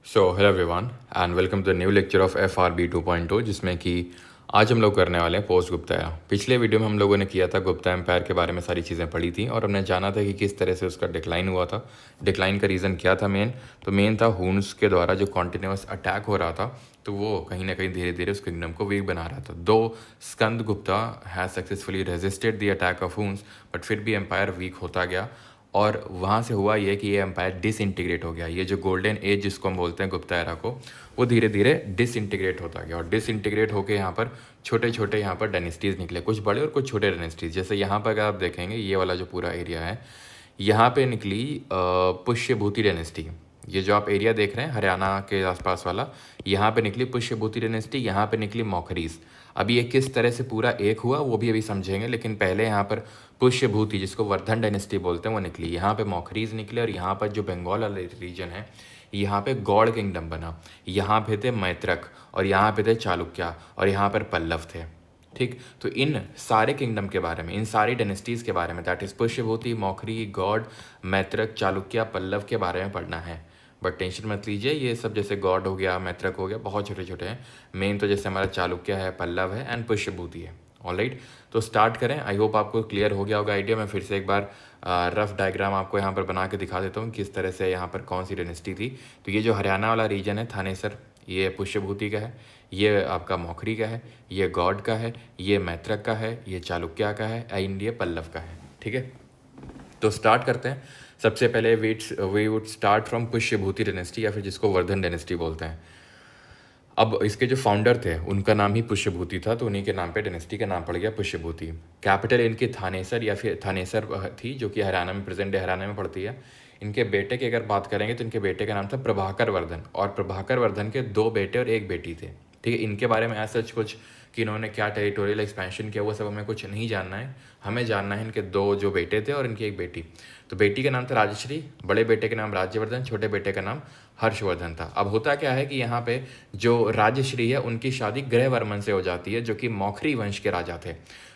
Hello everyone and welcome to the new lecture of FRB 2.0 जिसमें कि आज हम लोग करने वाले हैं पोस्ट गुप्ता एरा। पिछले वीडियो में हम लोगों ने किया था गुप्ता एम्पायर के बारे में सारी चीज़ें पढ़ी थी और हमने जाना था कि किस तरह से उसका डिक्लाइन हुआ था। डिक्लाइन का रीज़न क्या था मेन था हुन्स के द्वारा जो कॉन्टिन्यूस अटैक हो रहा था, तो वो कहीं ना कहीं धीरे धीरे उस किंगडम को वीक बना रहा था। Though Skanda Gupta has successfully resisted the attack of Huns, but फिर भी एम्पायर वीक होता गया और वहाँ से हुआ ये कि ये एम्पायर डिसइंटीग्रेट हो गया। ये जो गोल्डन एज जिसको हम बोलते हैं गुप्ता एरा को, वो धीरे धीरे डिसइंटीग्रेट होता गया और डिसइंटीग्रेट होकर यहाँ पर छोटे छोटे यहाँ पर डायनेस्टीज़ निकले, कुछ बड़े और कुछ छोटे डायनेस्टीज़। जैसे यहाँ पर अगर आप देखेंगे ये वाला जो पूरा एरिया है, यहाँ पे निकली पुष्यभूति डायनेस्टी। ये जो आप एरिया देख रहे हैं हरियाणा के आसपास वाला, यहाँ पे निकली पुष्यभूति डायनेस्टी, यहाँ पे निकली मौखरीज। अभी ये किस तरह से पूरा एक हुआ वो भी अभी समझेंगे, लेकिन पहले यहाँ पर पुष्यभूति जिसको वर्धन डायनेस्टी बोलते हैं वो निकली, यहाँ पे मौखरीज निकले और यहाँ पर जो बंगाल वाला रीजन है यहाँ पे गौड़ किंगडम बना। यहाँ पे थे मैत्रक और यहाँ पे थे चालुक्य और यहाँ पर पल्लव थे। ठीक, तो इन सारे किंगडम के बारे में, इन सारी डायनेस्टीज़ के बारे में, दैट इज़ पुष्यभूति, मौखरी, गौड़, मैत्रक, चालुक्य, पल्लव के बारे में पढ़ना है। बट टेंशन मत लीजिए, ये सब जैसे गौड़ हो गया, मैत्रक हो गया, बहुत छोटे छोटे हैं। मेन तो जैसे हमारा चालुक्य है, पल्लव है एंड पुष्यभूति है। ऑलराइट, तो स्टार्ट करें। आई होप आपको क्लियर हो गया होगा आइडिया। मैं फिर से एक बार रफ डायग्राम आपको यहाँ पर बना के दिखा देता हूँ किस तरह से यहाँ पर कौन सी डायनेस्टी थी। तो ये जो हरियाणा वाला रीजन है थानेसर, ये पुष्यभूति का है, ये आपका मौखरी का है, ये गौड़ का है, ये मैत्रक का है, ये चालुक्य का है एंड ये पल्लव का है। ठीक है, तो स्टार्ट करते हैं। सबसे पहले we would start from Pushyabhuti dynasty या फिर जिसको वर्धन डायनेस्टी बोलते हैं। अब इसके जो फाउंडर थे उनका नाम ही पुष्यभूति था, तो उन्हीं के नाम पे डायनेस्टी का नाम पड़ गया पुष्यभूति। कैपिटल इनकी थानेसर या फिर थानेसर थी, जो कि हरियाणा में, प्रेजेंट डे हरियाणा में पड़ती है। इनके बेटे की अगर बात करेंगे तो इनके बेटे का नाम था प्रभाकर वर्धन, और प्रभाकर वर्धन के दो बेटे और एक बेटी थे। ठीक है, इनके बारे में ऐसा कुछ कि इन्होंने क्या टेरिटोरियल एक्सपेंशन किया वो सब हमें कुछ नहीं जानना है। हमें जानना है इनके दो जो बेटे थे और इनकी एक बेटी। तो बेटी का नाम था राजश्री, बड़े बेटे का नाम राज्यवर्धन, छोटे बेटे का नाम हर्षवर्धन था। अब होता क्या है कि यहाँ पे जो राजश्री है उनकी शादी ग्रहवर्मन से हो जाती है, जो कि मौखरी वंश के राजा थे।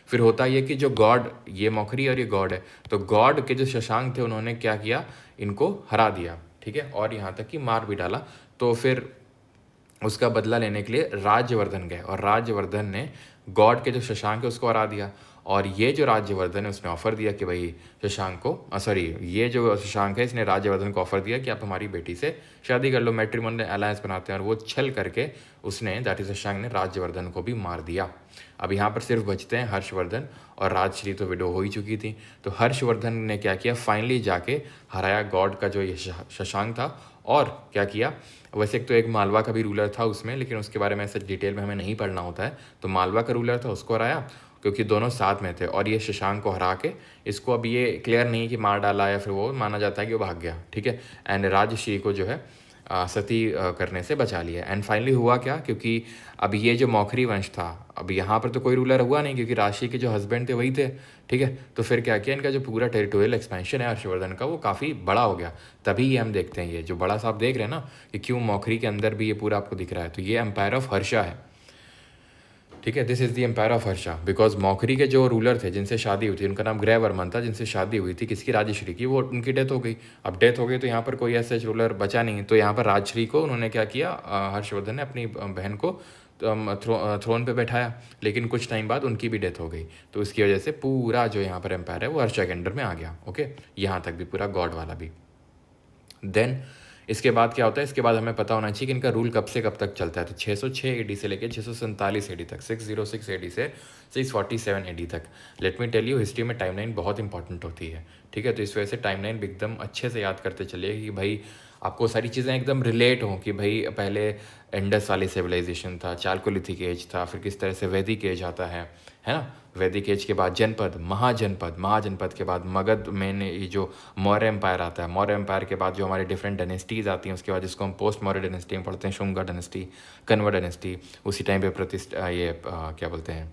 फिर होता ये कि जो गॉड, ये मौखरी और ये गॉड है, तो गॉड के जो शशांक थे उन्होंने क्या किया, इनको हरा दिया। ठीक है, और यहाँ तक कि मार भी डाला। तो फिर उसका बदला लेने के लिए राज्यवर्धन गए और राज्यवर्धन ने गॉड के जो शशांक है उसको हरा दिया। और ये जो राज्यवर्धन है उसने ऑफर दिया कि भाई शशांक को, सॉरी, ये जो शशांक है इसने राज्यवर्धन को ऑफर दिया कि आप हमारी बेटी से शादी कर लो, मैट्रिमोनियल अलायंस बनाते हैं। और वो छल करके उसने, दैट इज शशांक ने, राज्यवर्धन को भी मार दिया। अब यहाँ पर सिर्फ बचते हैं हर्षवर्धन, और राजश्री तो विडो हो ही चुकी थी। तो हर्षवर्धन ने क्या किया, फाइनली जाके हराया गॉड का जो ये शशांक था। और क्या किया, वैसे एक तो एक मालवा का भी रूलर था उसमें, लेकिन उसके बारे में ऐसे डिटेल में हमें नहीं पढ़ना होता है। तो मालवा का रूलर था, उसको हराया, क्योंकि दोनों साथ में थे। और ये शशांक को हरा के, इसको अब ये क्लियर नहीं कि मार डाला या फिर वो माना जाता है कि वो भाग गया। ठीक है, एंड राजश्री को जो है सती करने से बचा लिया। एंड फाइनली हुआ क्या, क्योंकि अब ये जो मौखरी वंश था, अब यहाँ पर तो कोई रूलर हुआ नहीं क्योंकि राशि के जो हस्बैंड थे वही थे। ठीक है, तो फिर क्या किया, इनका जो पूरा टेरिटोरियल एक्सपेंशन है हर्षवर्धन का वो काफ़ी बड़ा हो गया। तभी ये हम देखते हैं, ये जो बड़ा सा आप देख रहे हैं ना कि क्यों मौखरी के अंदर भी ये पूरा आपको दिख रहा है, तो ये एम्पायर ऑफ हर्षा है। ठीक है, this is the empire of Harsha, because Maukhari के जो रूलर थे जिनसे शादी हुई थी, उनका नाम ग्रहवर्मन था, जिनसे शादी हुई थी किसकी, राजश्री की, वो उनकी डेथ हो गई। अब डेथ हो गई तो यहाँ पर कोई ऐसा रूलर बचा नहीं, तो यहाँ पर राजश्री को उन्होंने क्या किया, हर्षवर्धन ने अपनी बहन को थ्रोन पे बैठाया। लेकिन कुछ टाइम बाद उनकी भी डेथ हो गई, तो इसकी वजह से पूरा जो यहाँ पर एम्पायर है वो हर्षा के अंडर में आ गया। ओके, यहाँ तक भी पूरा गॉड वाला भी। देन इसके बाद क्या होता है, इसके बाद हमें पता होना चाहिए कि इनका रूल कब से कब तक चलता है। तो 606 एडी से लेकर 647 एडी तक, 606 एडी से 647 एडी तक। Let me tell you, history में टाइमलाइन बहुत इंपॉर्टेंट होती है। ठीक है, तो इस वजह से टाइमलाइन एकदम अच्छे से याद करते चलिए कि भाई आपको सारी चीज़ें एकदम रिलेट हों कि भाई पहले इंडस वाली सिविलाइजेशन था, चालकोलिथिक एज था, फिर किस तरह से वैदिक एज आता है ना। वैदिक एज के बाद जनपद, महाजनपद, महाजनपद के बाद मगध में ये जो मौर्य एम्पायर आता है, मौर्य एम्पायर के बाद जो हमारे डिफरेंट डायनेस्टीज़ आती हैं, उसके बाद जिसको हम पोस्ट मौर्य डायनेस्टी में पढ़ते हैं, शुंगा डायनेस्टी, कन्वर डायनेस्टी। उसी टाइम पे प्रतिष्ठा क्या बोलते हैं,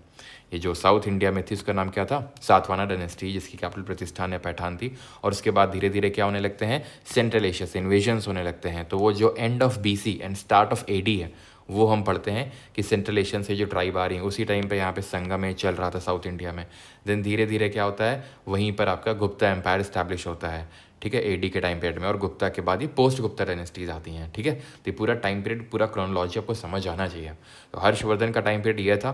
ये जो साउथ इंडिया में थी उसका नाम क्या था, सातवाहना डायनेस्टी, जिसकी कैपिटल प्रतिष्ठान या पैठान थी। और उसके बाद धीरे धीरे क्या होने लगते हैं, सेंट्रल एशिया से इन्वेजन्स होने लगते हैं। तो वो जो end of BC and start of AD है, वो हम पढ़ते हैं कि सेंट्रल एशियन से जो ट्राइब आ रही हैं, उसी टाइम पे यहाँ पे संगम में चल रहा था साउथ इंडिया में। देन धीरे धीरे क्या होता है, वहीं पर आपका गुप्ता एम्पायर इस्टेब्लिश होता है। ठीक है, एडी के टाइम पीरियड में, और गुप्ता के बाद ही पोस्ट गुप्ता डायनेस्टीज आती हैं। ठीक है, तो ये पूरा टाइम पीरियड, पूरा क्रोनोलॉजी आपको समझ आना चाहिए। तो हर्षवर्धन का टाइम पीरियड ये था।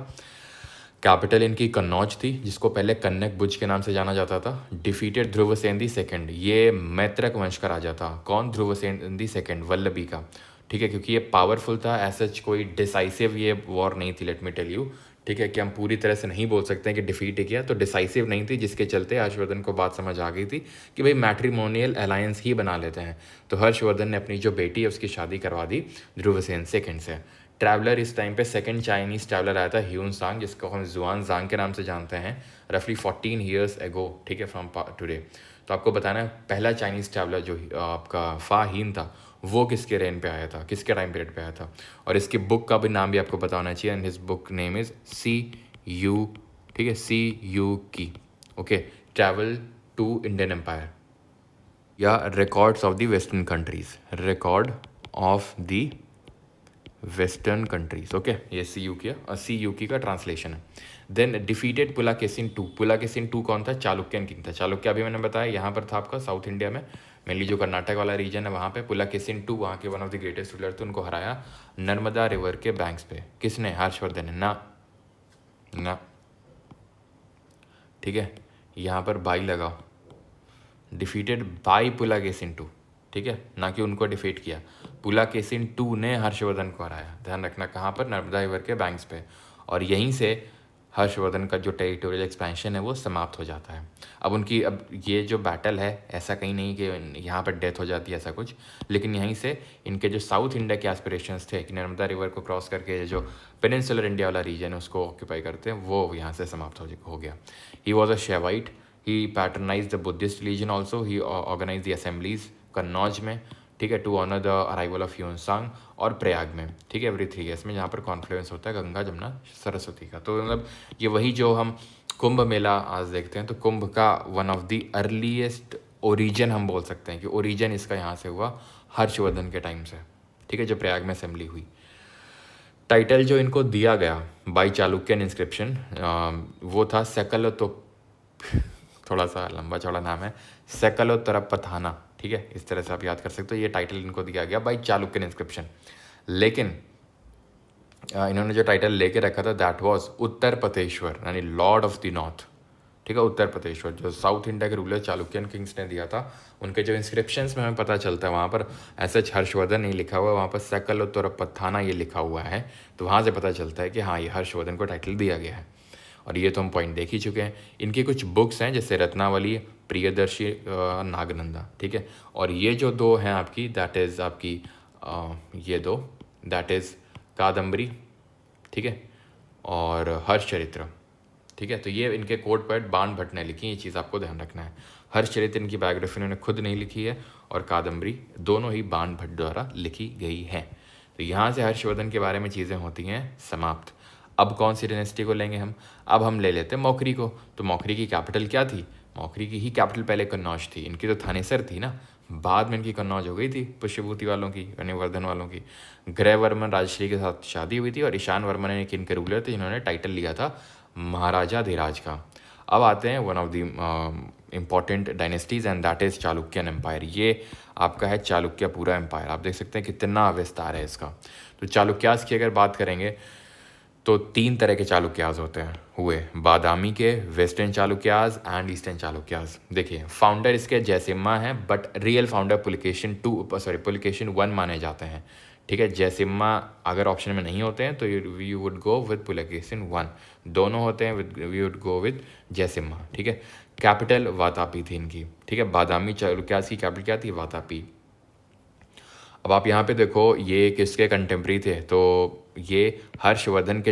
कैपिटल इनकी कन्नौज थी, जिसको पहले कन्नक बुज के नाम से जाना जाता था। डिफीटेड ध्रुवसेन दी सेकंड, ये मैत्रक वंश का राजा था। कौन? ध्रुवसेन दी सेकंड, वल्लभी का। ठीक है, क्योंकि ये पावरफुल था, ऐसा कोई डिसाइसिव ये वॉर नहीं थी, लेट मी टेल यू। ठीक है, कि हम पूरी तरह से नहीं बोल सकते हैं कि डिफीट किया, तो डिसाइसिव नहीं थी, जिसके चलते हर्षवर्धन को बात समझ आ गई थी कि भाई मैट्रिमोनियल अलायंस ही बना लेते हैं। तो हर्षवर्धन ने अपनी जो बेटी है उसकी शादी करवा दी ध्रुवसेन सेकंड से। ट्रैवलर इस टाइम पे सेकंड चाइनीज़ ट्रैवलर आया था, ह्यून सांग, जिसको हम जुआन सांग के नाम से जानते हैं, रफली 14 ईयर्स एगो। ठीक है, फ्रॉम टुडे। तो आपको बताना है पहला चाइनीज़ ट्रैवलर जो आपका फा हीन था, वो किसके रेन पे आया था, किसके टाइम पीरियड पे आया था। और इसकी बुक का भी नाम भी आपको पता होना चाहिए, and his book name is CU। ठीक है, CU की। Okay, travel to Indian empire, या records of the western countries, record of the western countries. Okay, ये CU का ट्रांसलेशन है। Then defeated Pulakeshin two. Pulakeshin two कौन था? चालुक्यन किंग था। चालुक्य अभी मैंने बताया यहाँ पर था आपका साउथ इंडिया में, मेनली जो कर्नाटक वाला रीजन है वहाँ पे। पुलाकेसिन टू वहाँ के one of the greatest ruler थे, उनको हराया नर्मदा रिवर के बैंक्स पे। किसने? हर्षवर्धन ने। ना। ठीक है, यहाँ पर बाई लगाओ, डिफीटेड बाई पुलाकेसिन टू। ठीक है, ना कि उनको डिफीट किया, पुलाकेसिन टू ने हर्षवर्धन को हराया। ध्यान रखना, कहाँ पर? नर्मदा रिवर के बैंक्स पे। और यहीं से हर्षवर्धन का जो टेरिटोरियल एक्सपेंशन है वो समाप्त हो जाता है। अब ये जो बैटल है, ऐसा कहीं नहीं कि यहाँ पर डेथ हो जाती है, ऐसा कुछ, लेकिन यहीं से इनके जो साउथ इंडिया के एस्पिरेशंस थे कि नर्मदा रिवर को क्रॉस करके जो पेनिनसुलर इंडिया वाला रीजन है उसको ऑक्यूपाई करते हैं, वो यहाँ से समाप्त हो गया। He was a Shaivite, he patronise the Buddhist religion also, he organise the assemblies Kannauj में। ठीक है, to honour the arrival of Hiuen Tsang, और प्रयाग में। ठीक है, एवरी 3 ईयर्स में, जहाँ पर कॉन्फ्लुएंस होता है गंगा जमुना सरस्वती का। तो मतलब ये वही जो हम कुंभ मेला आज देखते हैं, तो कुंभ का one of the earliest origin हम बोल सकते हैं कि ओरिजिन इसका यहाँ से हुआ हर्षवर्धन के टाइम से। ठीक है, जो प्रयाग में असेंबली हुई। टाइटल जो इनको दिया गया बाई चालुक्यन इंस्क्रिप्शन, वो था सकल, तो थोड़ा सा लंबा चौड़ा नाम है, सकलोत्तरपथाना। ठीक है, इस तरह से आप याद कर सकते हो। ये टाइटल इनको दिया गया बाई चालुक्यन इंस्क्रिप्शन, लेकिन इन्होंने जो टाइटल लेके रखा था दैट वाज उत्तर पतेश्वर, यानी लॉर्ड ऑफ द नॉर्थ। ठीक है, उत्तर पतेश्वर जो साउथ इंडिया के रूलर चालुक्यन किंग्स ने दिया था, उनके जो इंस्क्रिप्शंस में हमें पता चलता है वहाँ पर ऐसा हर्षवर्धन नहीं लिखा हुआ है, वहाँ पर सकलोत्तरपथाना ये लिखा हुआ है। तो वहाँ से पता चलता है कि हाँ, ये हर्षवर्धन को टाइटल दिया गया है। और ये तो हम पॉइंट देख ही चुके हैं। इनकी कुछ बुक्स हैं, जैसे रत्नावली, प्रियदर्शी, नागनंदा। ठीक है, और ये जो दो हैं आपकी, दैट इज़ आपकी ये दो, दैट इज़ कादम्बरी। ठीक है, और हर्षचरित्र। ठीक है, तो ये इनके कोड पोएट बाण भट्ट ने लिखी, ये चीज़ आपको ध्यान रखना है। हर्षचरित्र इनकी बायोग्राफी इन्होंने खुद नहीं लिखी है, और कादम्बरी दोनों ही बाण भट्ट द्वारा लिखी गई हैं। तो यहाँ से हर्षवर्धन के बारे में चीज़ें होती हैं समाप्त। अब कौन सी डायनेस्टी को लेंगे हम? अब हम ले लेते हैं मौखरी को। तो मौखरी की कैपिटल क्या थी? मौखरी की ही कैपिटल पहले कन्नौज थी। इनकी तो थानेसर थी ना, बाद में इनकी कन्नौज हो गई थी पुष्यभूति वालों की, यानी वर्धन वालों की। ग्रह वर्मन राजश्री के साथ शादी हुई थी, और ईशान वर्मन ने इनके रूलर थे जिन्होंने टाइटल लिया था महाराजा धीराज का। अब आते हैं one of the important dynasties, and that is Chalukyan empire. ये आपका है चालुक्य पूरा एम्पायर। आप देख सकते हैं कितना विस्तार है इसका। तो चालुक्यास की अगर बात करेंगे तो 3 तरह के चालुक्यास होते हैं हुए, बादामी के, western Chalukyas and eastern Chalukyas. देखिए, फाउंडर इसके जयसिम्हा हैं, बट रियल फाउंडर पुलकेशिन 1 माने जाते हैं। ठीक है, जयसिम्हा अगर ऑप्शन में नहीं होते हैं तो you would go with Pulakeshin 1, दोनों होते हैं we would go with Jayasimha. ठीक है, कैपिटल वातापी थी इनकी। ठीक है, बादामी चालुक्यास की कैपिटल क्या थी? वातापी। अब आप यहाँ पे देखो, ये किसके कंटेम्प्रेरी थे? तो ये हर्षवर्धन के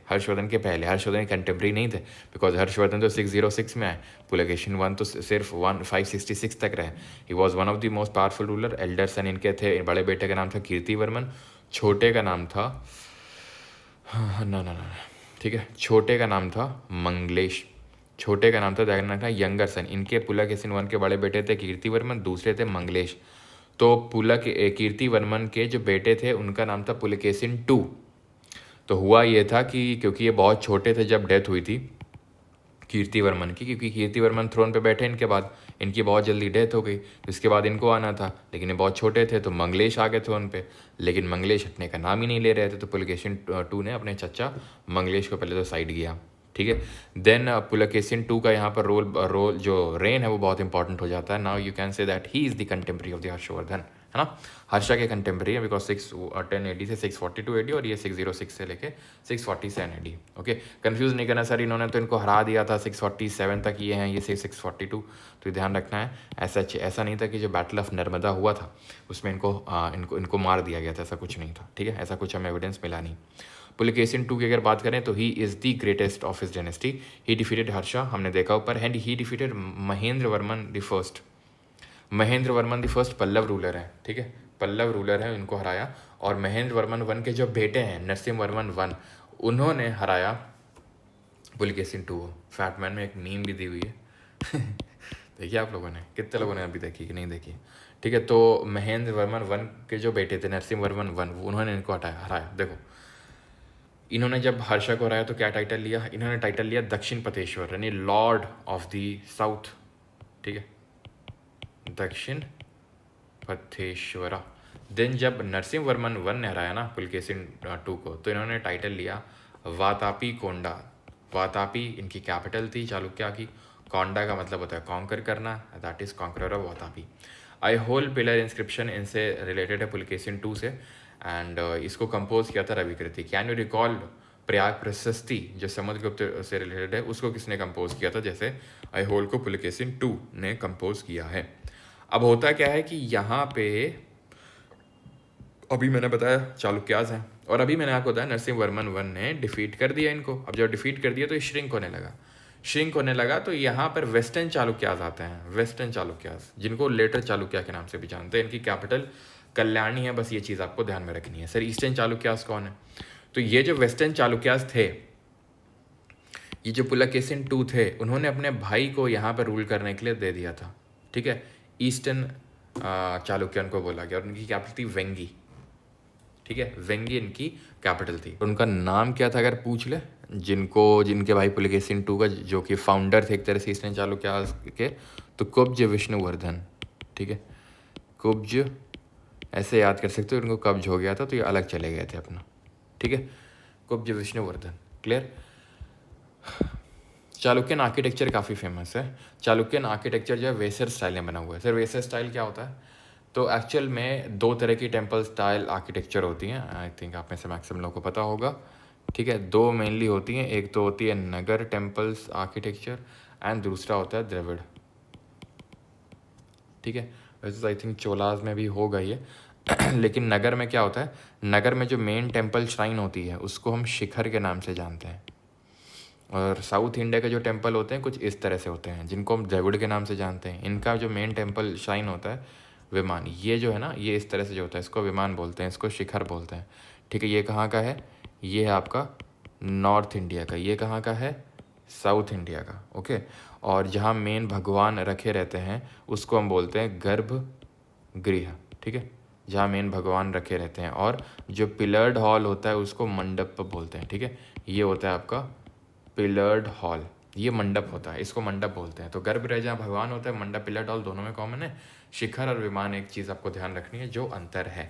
हर्षवर्धन के कंटेम्प्रेरी नहीं थे, बिकॉज हर्षवर्धन तो 606 में आए, पुलकेशिन 1 तो सिर्फ 566 तक रहे। He was one of the most powerful ruler. Elder son इनके थे, बड़े बेटे का नाम था कीर्तिवर्मन, छोटे का नाम था ठीक है, छोटे का नाम था मंगलेश, छोटे का नाम था यंगर सन। इनके पुलकेशिन 1 के बड़े बेटे थे कीर्तिवर्मन, दूसरे थे मंगलेश। तो कीर्तिवर्मन के जो बेटे थे उनका नाम था पुलकेशिन 2। तो हुआ ये था कि क्योंकि ये बहुत छोटे थे जब डेथ हुई थी कीर्तिवर्मन की, क्योंकि कीर्तिवर्मन थ्रोन पे बैठे इनके बाद, इनकी बहुत जल्दी डेथ हो गई, तो इसके बाद इनको आना था, लेकिन ये बहुत छोटे थे, तो मंगलेश आ गए थ्रोन पे, लेकिन मंगलेश हटने का नाम ही नहीं ले रहे थे, तो पुलकेशिन टू ने अपने चचा मंगलेश को पहले तो साइड किया, ठीक है। देन पुलकेशिन टू का यहाँ पर रोल जो रेन है वो बहुत इंपॉर्टेंट हो जाता है। Now you can say that he is the contemporary of the Harshvardhan, है ना, हर्षा के कंटेम्प्रेरी है, बिकॉज 610 AD से 642 AD, और ये 606 से लेके 647 AD। ओके, कंफ्यूज नहीं करना सर, इन्होंने तो इनको हरा दिया था 647 तक, ये हैं ये 642, तो ये ध्यान रखना है। ऐसा नहीं था कि जो बैटल ऑफ नर्मदा हुआ था उसमें इनको मार दिया गया था, ऐसा कुछ नहीं था, ठीक है, ऐसा कुछ हमें एविडेंस मिला नहीं। पुलकेशिन टू की अगर बात करें तो he is the greatest of his dynasty. He defeated Harsha, हमने देखा ऊपर, and he defeated Mahendra Varman the first. Mahendra Varman the first Pallava ruler है, ठीक है, पल्लव रूलर है, इनको हराया। और महेंद्र वर्मन वन के जो बेटे हैं नरसिंह वर्मन वन, उन्होंने हराया पुलकेशिन टू। फैटमैन में एक मीम भी दी हुई है देखिए आप लोगों ने, कितने लोगों ने अभी देखी कि नहीं देखी, ठीक है। तो महेंद्र वर्मन वन के जो बेटे थे नरसिंह वर्मन वन, उन्होंने इनको हराया। देखो इन्होंने जब हर्षा को हराया तो क्या टाइटल लिया, इन्होंने टाइटल लिया दक्षिण पथेश्वर, यानी लॉर्ड ऑफ द साउथ, ठीक है, दक्षिण पथेश्वरा। देन जब नरसिंह वर्मन वन ने हराया ना पुलकेशिन टू को, तो इन्होंने टाइटल लिया वातापी कोंडा। वातापी इनकी कैपिटल थी चालुक्या की, कोंडा का मतलब होता है कॉन्कर करना, that is conqueror of Vatapi. Aihole pillar inscription इनसे रिलेटेड है पुलकेशिन टू से, एंड इसको कंपोज किया था Ravikirti. Can you recall Prayag Prashasti जो समुद्रगुप्त से रिलेटेड है, उसको किसने कंपोज किया था, जैसे आई होल को पुलकेशिन टू ने कंपोज किया है। अब होता क्या है कि यहाँ पे अभी मैंने बताया चालुक्याज हैं, और अभी मैंने आपको बताया नरसिंह वर्मन वन ने डिफीट कर दिया इनको। अब जब डिफीट कर दिया तो ये श्रिंक होने लगा, तो यहाँ पर वेस्टर्न चालुक्याज आते हैं, वेस्टर्न चालुक्याज, जिनको लेटर चालुक्या के नाम से भी जानते हैं। इनकी कैपिटल कल्याणी है, बस ये चीज़ आपको ध्यान में रखनी है। सर ईस्टर्न चालुक्याज कौन है, तो ये जो वेस्टर्न चालुक्याज थे, ये जो पुलकेशिन टू थे, उन्होंने अपने भाई को यहाँ पर रूल करने के लिए दे दिया था, ठीक है। ईस्टर्न चालुक्यन को बोला गया, और उनकी कैपिटल थी वेंगी, ठीक है, वेंगी इनकी कैपिटल थी। उनका नाम क्या था अगर पूछ ले, जिनके भाई पुलकेशिन टू का जो कि फाउंडर थे एक तरह से ईस्टर्न चालुक्याज के, तो कुब्ज विष्णुवर्धन, ठीक है, कुब्ज ऐसे याद कर सकते हो, उनको कब्ज हो गया था तो ये अलग चले गए थे अपना, ठीक है, कुब्ज विष्णुवर्धन, क्लियर। चालुक्यन आर्किटेक्चर काफ़ी फेमस है। चालुक्यन आर्किटेक्चर जो है वेसर स्टाइल में बना हुआ है। सर वेसर स्टाइल क्या होता है, तो एक्चुअल में दो तरह की टेम्पल स्टाइल आर्किटेक्चर होती हैं, आई थिंक आप में से मैक्सिमम लोगों को पता होगा, ठीक है। दो मेनली होती हैं, एक तो होती है नगर टेम्पल्स आर्किटेक्चर, एंड दूसरा होता है द्रविड़, ठीक है। वैसे तो आई थिंक चोलाज में भी होगा ये लेकिन नगर में क्या होता है, नगर में जो मेन टेम्पल श्राइन होती है उसको हम शिखर के नाम से जानते हैं, और साउथ इंडिया के जो टेम्पल होते हैं कुछ इस तरह से होते हैं, जिनको हम द्रविड़ के नाम से जानते हैं। इनका जो मेन टेम्पल श्राइन होता है विमान, ये जो है ना, ये इस तरह से जो होता है, इसको विमान बोलते हैं, इसको शिखर बोलते हैं, ठीक है। ये कहाँ का है, ये है आपका नॉर्थ इंडिया का, ये कहाँ का है, साउथ इंडिया का, ओके। और जहाँ मेन भगवान रखे रहते हैं उसको हम बोलते हैं गर्भगृह, ठीक है, जहाँ मेन भगवान रखे रहते हैं। और जो पिलर्ड हॉल होता है उसको मंडप बोलते हैं, ठीक है। ये होता है आपका पिलर्ड हॉल, ये मंडप होता है, इसको मंडप बोलते हैं। तो गर्भगृह जहाँ भगवान होता है, मंडप पिलर्ड हॉल दोनों में कॉमन है। शिखर और विमान एक चीज़ आपको ध्यान रखनी है, जो अंतर है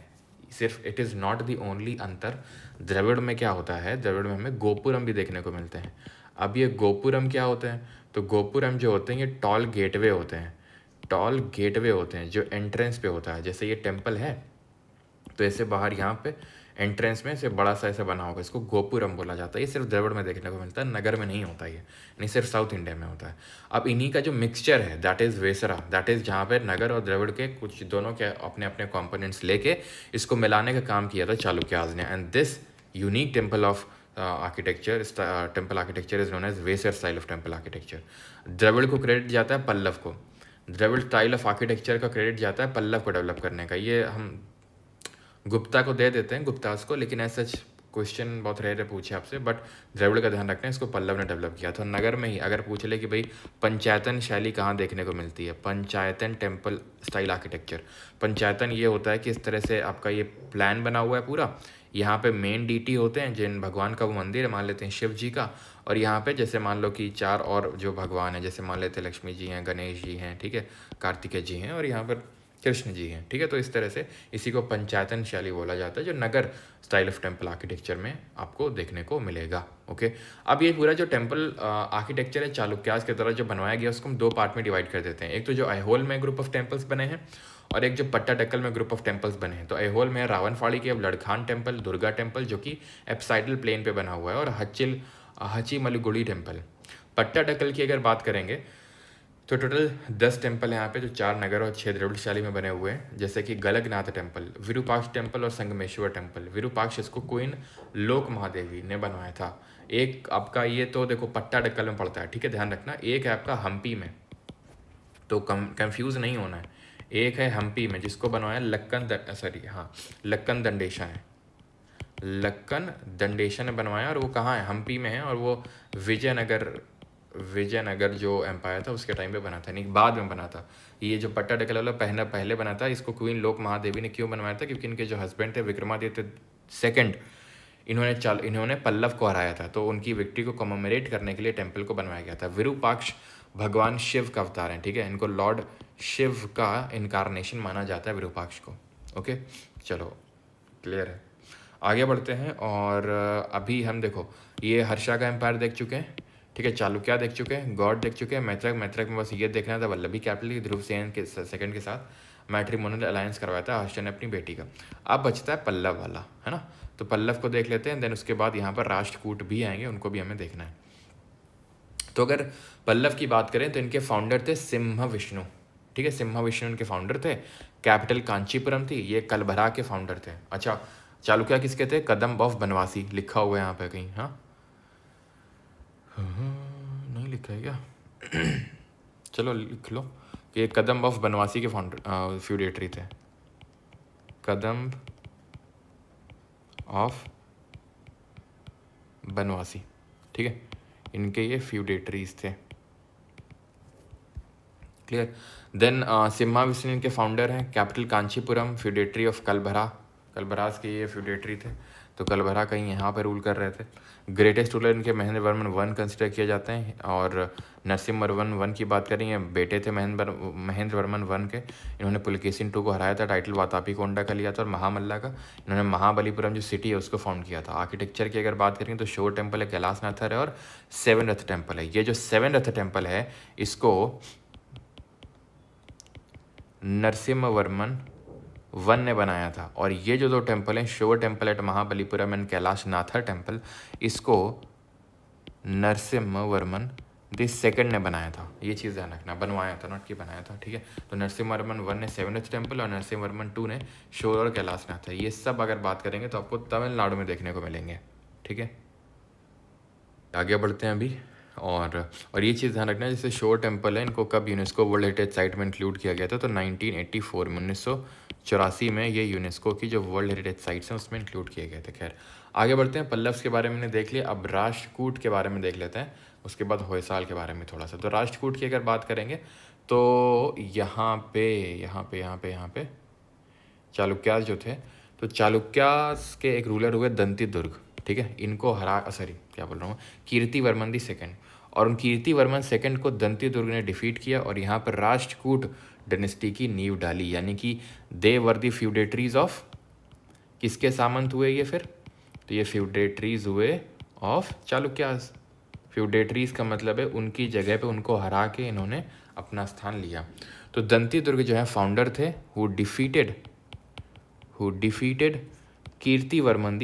सिर्फ, it is not the only अंतर। द्रविड़ में क्या होता है, द्रविड़ में हमें गोपुरम भी देखने को मिलते हैं। अब ये गोपुरम क्या होते हैं, तो गोपुरम जो होते हैं ये टॉल गेटवे होते हैं, टॉल गेटवे होते हैं जो एंट्रेंस पे होता है। जैसे ये टेम्पल है तो ऐसे बाहर यहाँ पे एंट्रेंस में से बड़ा सा ऐसा बना होगा, इसको गोपुरम बोला जाता है। ये सिर्फ द्रविड़ में देखने को मिलता है, नगर में नहीं होता, ये नहीं, सिर्फ साउथ इंडिया में होता है। अब इन्हीं का जो मिक्सचर है that is Vesara, that is जहाँ पे नगर और द्रविड़ के कुछ दोनों के अपने अपने कॉम्पोनेंट्स लेके इसको मिलाने का काम किया था चालुक्याज ने। And this unique temple of temple architecture is known as Vesara style of temple architecture. Dravida को क्रेडिट जाता है पल्लव को, द्रविड़ स्टाइल ऑफ आर्किटेक्चर का क्रेडिट जाता है पल्लव को डेवलप करने का। ये हम गुप्ता को दे देते हैं, गुप्तास को, लेकिन ऐसा क्वेश्चन बहुत रेयर पूछे आपसे, बट द्रविड़ का ध्यान रखना है, इसको पल्लव ने डेवलप किया था। नगर में ही अगर पूछ ले कि भाई पंचायतन शैली कहाँ देखने को मिलती है, पंचायतन टेम्पल स्टाइल आर्किटेक्चर। पंचायतन ये होता है कि इस तरह से आपका ये प्लान बना हुआ है पूरा, यहाँ पे मेन डीटी होते हैं, जिन भगवान का वो मंदिर है मान लेते हैं शिव जी का, और यहाँ पे जैसे मान लो कि 4 और जो भगवान हैं, जैसे मान लेते हैं लक्ष्मी जी हैं, गणेश जी हैं, ठीक है, कार्तिकेय जी हैं, और यहाँ पर कृष्ण जी हैं, ठीक है। तो इस तरह से इसी को पंचायतन शैली बोला जाता है, जो नगर स्टाइल ऑफ टेम्पल आर्किटेक्चर में आपको देखने को मिलेगा। ओके, अब ये पूरा जो टेम्पल आर्किटेक्चर है चालुक्यास के द्वारा जो बनवाया गया उसको हम 2 पार्ट में डिवाइड कर देते हैं। एक तो जो ऐहोल में ग्रुप ऑफ टेम्पल्स बने हैं, और एक जो पट्टाडकल में ग्रुप ऑफ टेम्पल्स बने हैं। तो ऐहोल में रावणफाड़ी के अब लड़खान टेम्पल, दुर्गा टेम्पल जो कि एप्साइडल प्लेन पे बना हुआ है, और हचीमलगुड़ी टेम्पल। पट्टाडकल की अगर बात करेंगे तो टोटल 10 टेम्पल हैं यहाँ पे, जो 4 नगर और 6 द्रविड़शाली में बने हुए हैं, जैसे कि गलगनाथ टेम्पल, विरूपाक्ष टेम्पल और संगमेश्वर टेम्पल। विरूपाक्ष इसको क्वीन लोक महादेवी ने बनवाया था। एक आपका ये तो देखो पट्टाडकल में पड़ता है, ठीक है, ध्यान रखना। एक है आपका हम्पी में, तो कंफ्यूज नहीं होना है। एक है हम्पी में जिसको बनवाया लक्कन दंडेशा है, लक्कन दंडेशा ने बनवाया, और वो कहाँ है, हम्पी में है, और वो विजयनगर जो एम्पायर था उसके टाइम पे बना था, नहीं बाद में बना था। ये जो पट्टाडकल वाला पहले बना था, इसको क्वीन लोक महादेवी ने क्यों बनवाया था, क्योंकि इनके जो हस्बैंड थे विक्रमादित्य सेकंड, इन्होंने पल्लव को हराया था, तो उनकी विक्ट्री को कमेमोरेट करने के लिए टेम्पल को बनवाया गया था। विरूपाक्ष भगवान शिव का अवतार है, ठीक है, इनको लॉर्ड शिव का इनकारनेशन माना जाता है विरूपाक्ष को। ओके, चलो क्लियर है, आगे बढ़ते हैं। और अभी हम देखो ये हर्षा का एम्पायर देख चुके हैं, ठीक है, चालुक्य देख चुके हैं, गौड़ देख चुके हैं, मैत्रक में बस ये देखना था वल्लभी कैपिटल ध्रुव सेन के सेकंड के साथ मैट्रिमोनियल अलायंस करवाया था हर्षा ने अपनी बेटी का। अब बचता है पल्लव वाला, है ना, तो पल्लव को देख लेते हैं, देन उसके बाद यहाँ पर राष्ट्रकूट भी आएंगे, उनको भी हमें देखना है। तो अगर पल्लव की बात करें तो इनके फाउंडर थे सिम्हा विष्णु, ठीक है, सिम्हा विष्णु इनके फाउंडर थे। कैपिटल कांचीपुरम थी, ये कलभरा के फाउंडर थे। अच्छा, चालुक्य किसके थे, कदम ऑफ बनवासी, लिखा हुआ है यहाँ पे कहीं, हाँ नहीं लिखा है क्या चलो लिख लो कि ये कदम ऑफ बनवासी के फाउंडर फ्यूडेटरी थे, कदम ऑफ बनवासी, ठीक है, इनके ये फ्यूडेटरीज थे। क्लियर। देन सिम्हा विष्णु इनके फाउंडर हैं, कैपिटल कांचीपुरम, फ्यूडेटरी ऑफ कलभरास के ये फ्यूडेटरी थे, तो कलभरा कहीं यहाँ पर रूल कर रहे थे। ग्रेटेस्ट रूलर इनके महेंद्र वर्मन वन कंसिडर किए जाते हैं, और नरसिम्हा वर्मन वन की बात करेंगे, बेटे थे महेंद्र वर्मन वन के। इन्होंने पुलकेशिन टू को हराया था, टाइटल वातापी कोंडा का लिया था, और महामल्ला का इन्होंने महाबलीपुरम जो सिटी है उसको फाउंड किया था। आर्किटेक्चर की अगर बात करेंगे तो शोर टेम्पल है, कैलाशनाथर है, और 7 रथ टेम्पल है। ये जो 7 रथ टेम्पल है इसको नरसिम्हवर्मन वन ने बनाया था, और ये जो 2 टेम्पल हैं, शोर temple at Mahabalipuram and Kailasanathar temple, इसको नरसिम्हवर्मन द सेकंड ने बनाया था। ये चीज़ ध्यान रखना, बनवाया था नॉट कि बनाया था, ठीक है। तो नरसिम्हवर्मन वन ने 7th टेम्पल और नरसिम्हवर्मन 2 ने शोर और कैलाशनाथ है। ये सब अगर बात करेंगे तो आपको तमिलनाडु में देखने को मिलेंगे, ठीक है। आगे बढ़ते हैं अभी, और ये चीज़ ध्यान रखना है, जैसे शोर टेम्पल है, इनको कब यूनेस्को वर्ल्ड हेरिटेज साइट में इंक्लूड किया गया था, तो 1984 में 1984 में ये यूनेस्को की जो वर्ल्ड हेरिटेज साइट्स हैं उसमें इंक्लूड किए गए थे। खैर आगे बढ़ते हैं, पल्लव्स के बारे में देख लिया, अब राष्ट्रकूट के बारे में देख लेते हैं, उसके बाद होयसाल के बारे में थोड़ा सा। तो राष्ट्रकूट की अगर बात करेंगे तो यहाँ पे चालुक्यास जो थे, तो चालुक्यास के एक रूलर हुए दंती दुर्ग, ठीक है, इनको कीर्तिवर्मन दी सेकंड, और उन कीर्तिवर्मन सेकंड को दंती दुर्ग ने डिफीट किया और यहाँ पर राष्ट्रकूट डायनेस्टी की नींव डाली, यानी कि दे वर दी फ्यूडेटरीज ऑफ, किसके सामंत हुए ये फिर, तो ये फ्यूडेटरीज हुए ऑफ चालुक्यास। फ्यूडेटरीज का मतलब है उनकी जगह पे उनको हरा के इन्होंने अपना स्थान लिया। तो दंती दुर्ग जो है फाउंडर थे, who defeated Kirtivarman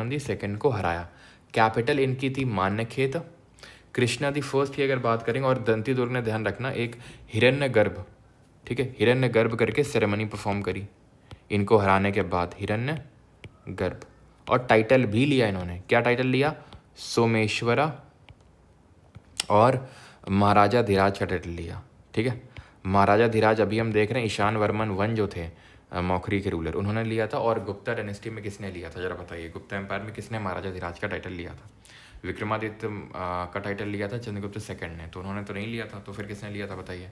the second को हराया। कैपिटल इनकी थी मान्यखेत। कृष्णा दी फर्स्ट की अगर बात करेंगे, और दंती दुर्ग ने ध्यान रखना एक हिरण्यगर्भ, ठीक है, हिरण्यगर्भ करके सेरेमनी परफॉर्म करी इनको हराने के बाद, हिरण्यगर्भ, और टाइटल भी लिया इन्होंने। क्या टाइटल लिया, सोमेश्वरा, और महाराजा धीराज का टाइटल लिया, ठीक है। महाराजा धीराज अभी हम देख रहे हैं ईशान वर्मन वन जो थे मौखरी के रूलर, उन्होंने लिया था। और गुप्ता डायनेस्टी में किसने लिया था, जरा बताइए, गुप्ता एम्पायर में किसने महाराजा धीराज का टाइटल लिया था। विक्रमादित्य का टाइटल लिया था चंद्रगुप्त सेकंड ने, तो उन्होंने तो नहीं लिया था, तो फिर किसने लिया था बताइए।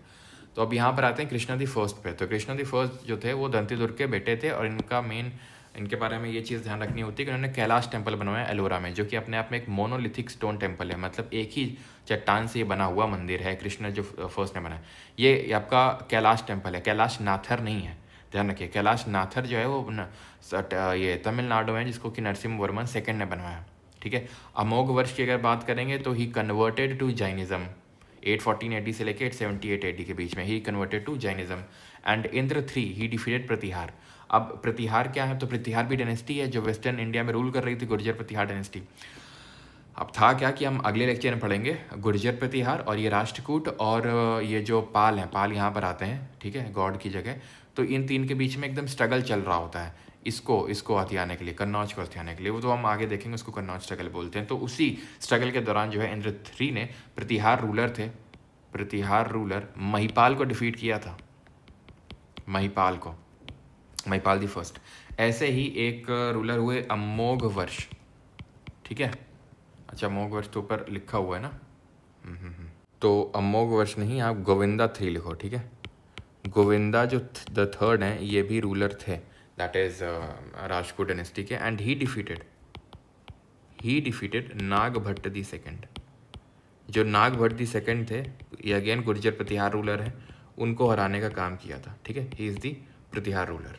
तो अब यहाँ पर आते हैं कृष्णा दी फर्स्ट पे। तो कृष्णा दी फर्स्ट जो थे वो दंती दुर्ग के बेटे थे, और इनका मेन, इनके बारे में ये चीज़ ध्यान रखनी होती है कि उन्होंने कैलाश टेम्पल बनवाया एलोरा में, जो कि अपने आप में एक मोनोलिथिक स्टोन टेम्पल है, मतलब एक ही चट्टान से ये बना हुआ मंदिर है। कृष्ण जो फर्स्ट ने बनाया ये आपका कैलाश टेम्पल है, कैलाश नाथर नहीं है, ध्यान रखिए। कैलाश नाथर जो है वो ये तमिलनाडु में, जिसको कि नरसिम्हा वर्मन सेकेंड ने बनवाया, ठीक है। अमोघ वर्ष की अगर बात करेंगे तो he converted to Jainism, 814 AD से लेके 878 AD के बीच में he converted to Jainism. And Indra 3 he defeated Pratihara. अब प्रतिहार क्या है, तो प्रतिहार भी डायनेस्टी है जो वेस्टर्न इंडिया में रूल कर रही थी, गुर्जर प्रतिहार डायनेस्टी। अब था क्या कि हम अगले लेक्चर में पढ़ेंगे गुर्जर प्रतिहार और ये राष्ट्रकूट और ये जो पाल हैं, पाल यहाँ पर आते हैं, ठीक है, गॉड की जगह। तो इन तीन के बीच में एकदम स्ट्रगल चल रहा होता है, इसको हथियाने के लिए, कन्नौज को हथियाने के लिए। वो तो हम आगे देखेंगे, उसको कन्नौज स्ट्रगल बोलते हैं। तो उसी स्ट्रगल के दौरान जो है इंद्र 3 ने, प्रतिहार रूलर थे, प्रतिहार रूलर महिपाल को डिफीट किया था, महिपाल को, महिपाल दी फर्स्ट। ऐसे ही एक रूलर हुए अमोघ वर्ष, ठीक है। अच्छा, अमोघ वर्ष तो ऊपर लिखा हुआ है ना, तो अमोघ वर्ष नहीं, आप गोविंदा 3 लिखो, ठीक है। गोविंदा जो द थर्ड हैं ये भी रूलर थे, दैट इज राजपूत डायनेस्टी के। And he defeated Nag Bhatt the second. जो नाग भट्ट दी सेकंड थे ये अगेन गुर्जर प्रतिहार रूलर है, उनको हराने का काम किया था, ठीक है। He is the Pratihara ruler.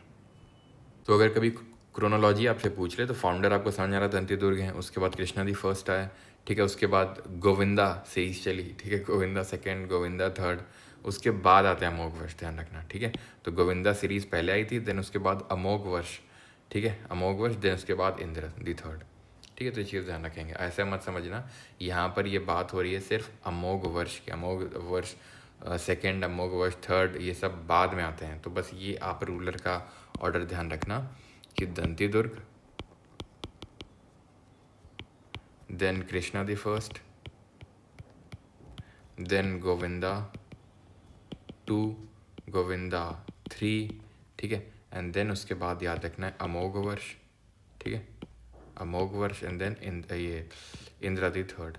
तो अगर कभी क्रोनोलॉजी आपसे पूछ ले तो फाउंडर आपको समझ आ रहा दंती दुर्ग हैं, उसके बाद कृष्णा दी फर्स्ट आया, ठीक है। उसके बाद गोविंदा सीरीज चली, ठीक है, गोविंदा सेकंड, गोविंदा थर्ड, उसके बाद आते हैं अमोघ वर्ष, ध्यान रखना, ठीक है। तो गोविंदा सीरीज पहले आई थी, देन उसके बाद अमोघ वर्ष, ठीक है, अमोघ वर्ष, देन उसके बाद इंद्र दी थर्ड, ठीक है। तो ये चीज़ ध्यान रखेंगे, ऐसे मत समझना यहाँ पर ये बात हो रही है सिर्फ अमोघ वर्ष की। अमोघ वर्ष सेकेंड, अमोघ वर्ष थर्ड, ये सब बाद में आते हैं। तो बस ये आप रूलर का ऑर्डर ध्यान रखना कि Dantidurga, then Krishna the first, then Govinda 2, Govinda 3, ठीक है। एंड देन उसके बाद याद रखना है अमोघ वर्ष, ठीक है, अमोघ वर्ष, एंड देन ये इंद्रादी थर्ड,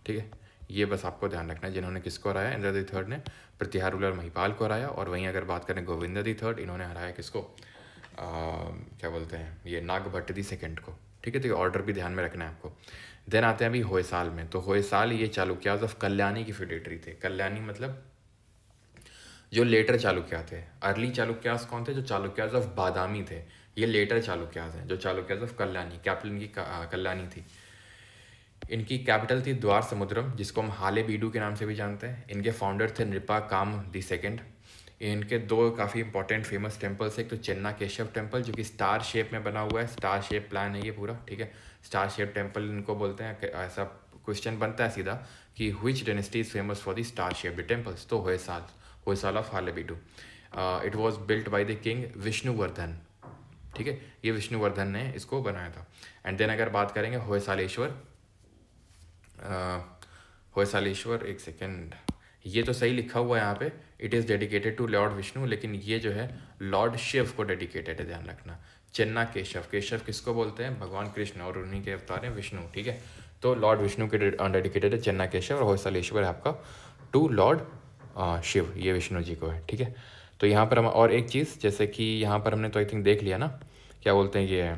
ठीक है। ये बस आपको ध्यान रखना है, जिन्होंने किसको हराया, इंद्रादी थर्ड ने प्रतिहार रूलर महिपाल को हराया। और वहीं अगर बात करें गोविंदा दी थर्ड, इन्होंने हराया किसको, क्या बोलते हैं, ये नाग भट्ट दी सेकंड को, ठीक है। तो ये ऑर्डर भी ध्यान में रखना है आपको। देन आते हैं अभी होयसाल में। तो होयसाल ये चालुक्याज ऑफ कल्याणी की फिडेटरी थे। कल्याणी मतलब जो लेटर चालुक्या थे। अर्ली चालुक्यास कौन थे, जो चालुक्याज ऑफ बादामी थे। ये लेटर चालुक्याज हैं, जो चालुक्याज ऑफ कल्याणी, कैपिटल इनकी कल्याणी थी। इनकी कैपिटल थी द्वार समुद्रम, जिसको हम हाले बीडू के नाम से भी जानते हैं। इनके फाउंडर थे नृपा काम दी सेकेंड। इनके दो काफ़ी इंपॉर्टेंट फेमस टेम्पल्स है, एक तो चेन्ना केशव टेम्पल जो कि स्टार शेप में बना हुआ है, स्टार शेप प्लान है ये पूरा, ठीक है। स्टार शेप टेम्पल इनको बोलते हैं। ऐसा क्वेश्चन बनता है सीधा कि which dynasty is famous for the star shaped temples, तो Hoysala of Halebidu. It was built by the king Vishnuvardhana, ठीक है। ये विष्णुवर्धन ने इसको बनाया था। एंड देन अगर बात करेंगे होयसालेश्वर, एक सेकेंड, ये तो सही लिखा हुआ है यहाँ पे, it is dedicated to lord Vishnu, लेकिन ये जो है लॉर्ड शिव को डेडिकेटेड है, ध्यान रखना। चेन्ना केशव, केशव किसको बोलते हैं, भगवान कृष्ण, और उन्हीं के अवतार हैं विष्णु, ठीक है। तो लॉर्ड विष्णु के डेडिकेटेड है चेन्ना केशव, और होयसालेश्वर है आपका टू लॉर्ड शिव, ये विष्णु जी को है, ठीक है। तो यहाँ पर हम और एक चीज़, जैसे कि यहाँ पर हमने तो आई थिंक देख लिया ना, क्या बोलते हैं ये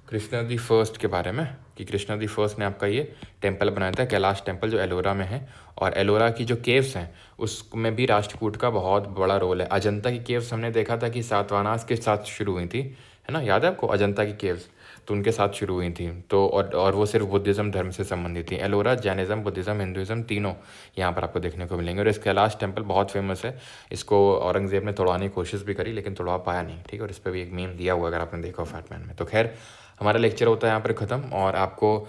कृष्णा दी फर्स्ट के बारे में, कि कृष्णा दी फर्स्ट ने आपका ये टेम्पल बनाया था, कैलाश टेम्पल, जो एलोरा में है। और एलोरा की जो केव्स हैं उसमें भी राष्ट्रकूट का बहुत बड़ा रोल है। अजंता की केव्स हमने देखा था कि सातवाहनास के साथ शुरू हुई थी, है ना, याद है आपको अजंता की केव्स, तो उनके साथ शुरू हुई थी। तो और वो सिर्फ बुद्धिज़्म धर्म से संबंधित थी। एलोरा जैनिज़्म, बुद्धिज़्म, हिंदुज़्म तीनों यहाँ पर आपको देखने को मिलेंगे। और इस कैलाश टेम्पल बहुत फेमस है, इसको औरंगजेब ने तोड़वाने की कोशिश भी करी लेकिन तोड़वा पाया नहीं, ठीक है। और इस पर भी एक मीम दिया हुआ अगर आपने देखा फैटमैन में। तो खैर हमारा लेक्चर होता है यहाँ पर ख़त्म, और आपको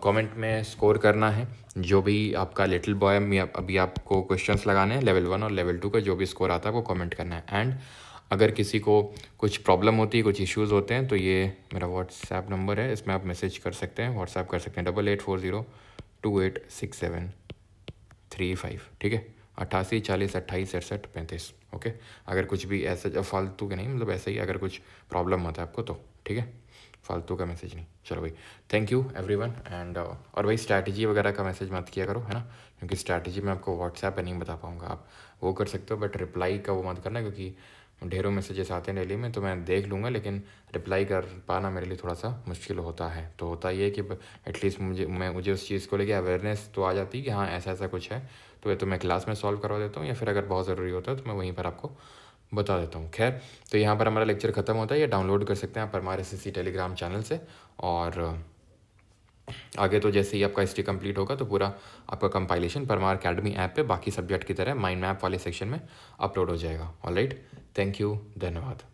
कमेंट में स्कोर करना है जो भी आपका लिटिल बॉय में अभी आपको क्वेश्चंस लगाने हैं लेवल 1 और लेवल 2 का, जो भी स्कोर आता है आपको कमेंट करना है। एंड अगर किसी को कुछ प्रॉब्लम होती है, कुछ इश्यूज़ होते हैं, तो ये मेरा व्हाट्सएप नंबर है, इसमें आप मैसेज कर सकते हैं, व्हाट्सएप कर सकते हैं 8840286735, ठीक है, 88 40 28 67 35, ओके। अगर कुछ भी ऐसा फालतू के नहीं, मतलब ऐसा ही अगर कुछ प्रॉब्लम होता है आपको तो, ठीक है, फालतू का मैसेज नहीं। चलो भाई, थैंक यू एवरीवन। एंड और भाई स्ट्रैटेजी वगैरह का मैसेज मत किया करो, है ना, क्योंकि स्ट्रैटेजी मैं आपको व्हाट्सएप पे नहीं बता पाऊँगा। आप वो कर सकते हो, बट रिप्लाई का वो मत करना, क्योंकि ढेरों मैसेजेस आते हैं डेली में, तो मैं देख लूँगा, लेकिन रिप्लाई कर पाना मेरे लिए थोड़ा सा मुश्किल होता है। तो होता ये है कि एटलीस्ट मुझे उस चीज़ को लेके अवेयरनेस तो आ जाती है कि हाँ ऐसा ऐसा कुछ है, तो ये तो मैं क्लास में सॉल्व करवा देता हूँ, या फिर अगर बहुत ज़रूरी होता है तो मैं वहीं पर आपको बता देता हूँ। खैर, तो यहाँ पर हमारा लेक्चर ख़त्म होता है। ये डाउनलोड कर सकते हैं आप परमार SSC टेलीग्राम चैनल से, और आगे तो जैसे ही आपका हिस्ट्री कंप्लीट होगा तो पूरा आपका कंपाइलेशन परमार अकेडमी ऐप पे बाकी सब्जेक्ट की तरह माइंड मैप वाले सेक्शन में अपलोड हो जाएगा। ऑलराइट, थैंक यू, धन्यवाद।